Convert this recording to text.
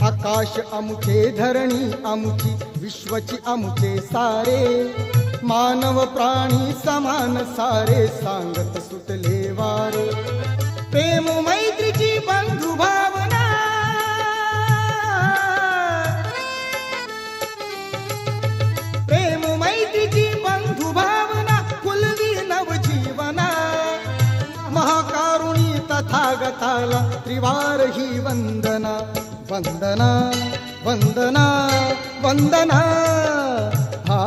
आकाश अमुचे धरणी अमुची विश्वची अमुचे सारे मानव प्राणी समान सारे सांगत सुटले वारे प्रेम मैत्रीची बंधु भावना प्रेम मैत्रीची बंधु भावना फुलवी नवजीवना महाकारुणी तथागताला त्रिवार ही वंदना वंदना वंदना वंदना हा